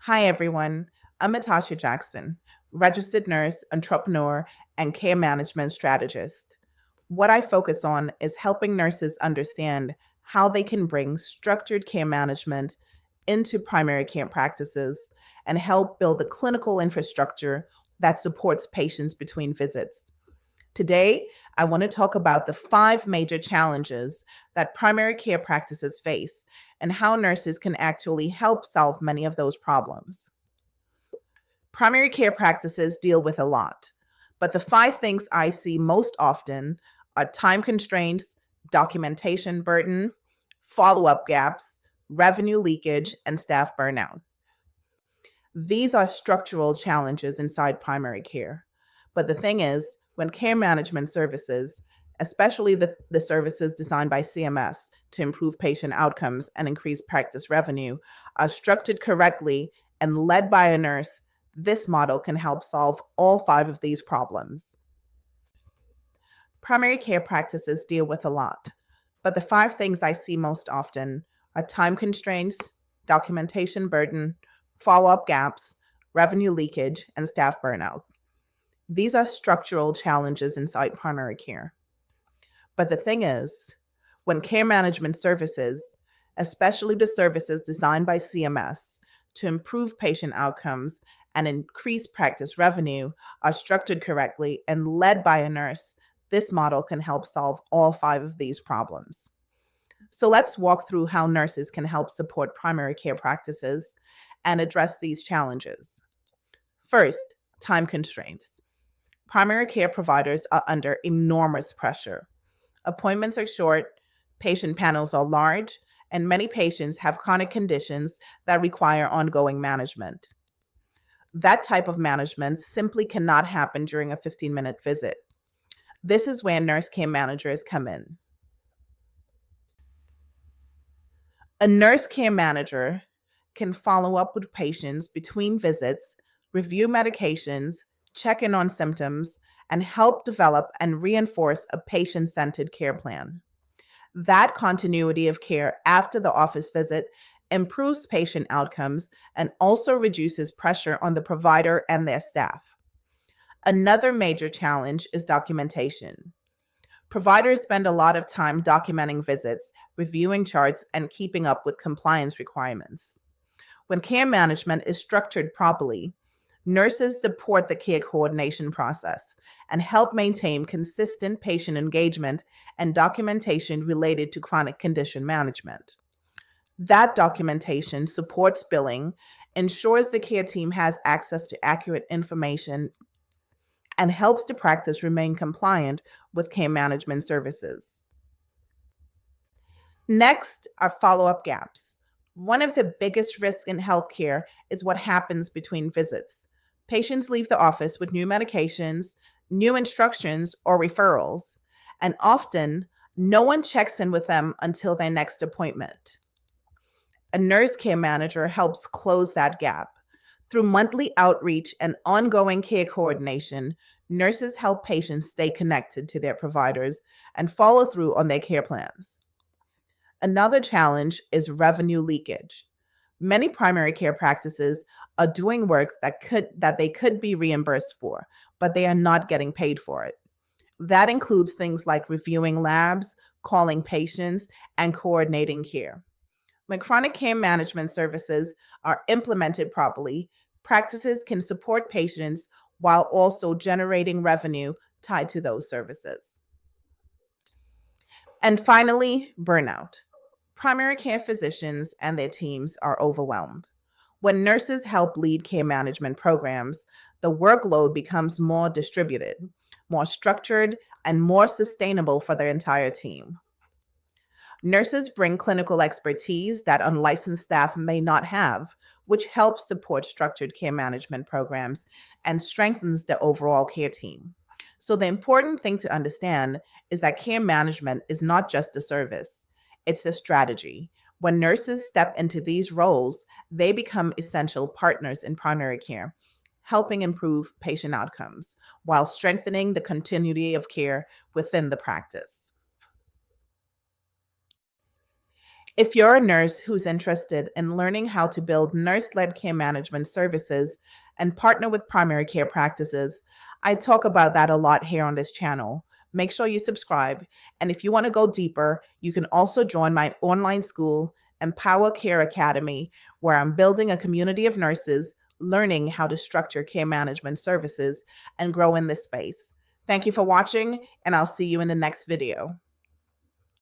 Hi, everyone. I'm Natasha Jackson, registered nurse, entrepreneur, and care management strategist. What I focus on is helping nurses understand how they can bring structured care management into primary care practices and help build the clinical infrastructure that supports patients between visits. Today, I want to talk about the five major challenges that primary care practices face and how nurses can actually help solve many of those problems. Primary care practices deal with a lot, but the five things I see most often are time constraints, documentation burden, follow up gaps, revenue leakage, and staff burnout. These are structural challenges inside primary care. But the thing is, when care management services, especially the services designed by CMS to improve patient outcomes and increase practice revenue, are structured correctly and led by a nurse, this model can help solve all five of these problems. Primary care practices deal with a lot, but the five things I see most often are time constraints, documentation burden, follow up gaps, revenue leakage, and staff burnout. These are structural challenges inside primary care. But the thing is, when care management services, especially the services designed by CMS to improve patient outcomes and increase practice revenue, are structured correctly and led by a nurse, this model can help solve all five of these problems. So let's walk through how nurses can help support primary care practices and address these challenges. First, time constraints. Primary care providers are under enormous pressure. Appointments are short, patient panels are large, and many patients have chronic conditions that require ongoing management. That type of management simply cannot happen during a 15-minute visit. This is where nurse care managers come in. A nurse care manager can follow up with patients between visits, review medications, check in on symptoms, and help develop and reinforce a patient centered care plan. That continuity of care after the office visit improves patient outcomes and also reduces pressure on the provider and their staff. Another major challenge is documentation. Providers spend a lot of time documenting visits, reviewing charts, and keeping up with compliance requirements. When care management is structured properly, nurses support the care coordination process and help maintain consistent patient engagement and documentation related to chronic condition management. That documentation supports billing, ensures the care team has access to accurate information, and helps the practice remain compliant with care management services. Next are follow up gaps. One of the biggest risks in healthcare is what happens between visits. Patients leave the office with new medications, new instructions, or referrals, and often no one checks in with them until their next appointment. A nurse care manager helps close that gap. Through monthly outreach and ongoing care coordination, nurses help patients stay connected to their providers and follow through on their care plans. Another challenge is revenue leakage. Many primary care practices are doing work that they could be reimbursed for, but they are not getting paid for it. That includes things like reviewing labs, calling patients, and coordinating care. When chronic care management services are implemented properly, practices can support patients while also generating revenue tied to those services. And finally, burnout. Primary care physicians and their teams are overwhelmed. When nurses help lead care management programs, the workload becomes more distributed, more structured, and more sustainable for their entire team. Nurses bring clinical expertise that unlicensed staff may not have, which helps support structured care management programs and strengthens the overall care team. So, the important thing to understand is that care management is not just a service, it's a strategy. When nurses step into these roles, they become essential partners in primary care, helping improve patient outcomes while strengthening the continuity of care within the practice. If you're a nurse who's interested in learning how to build nurse-led care management services and partner with primary care practices, I talk about that a lot here on this channel. Make sure you subscribe. And if you want to go deeper, you can also join my online school, Empower Care Academy, where I'm building a community of nurses learning how to structure care management services and grow in this space. Thank you for watching, and I'll see you in the next video.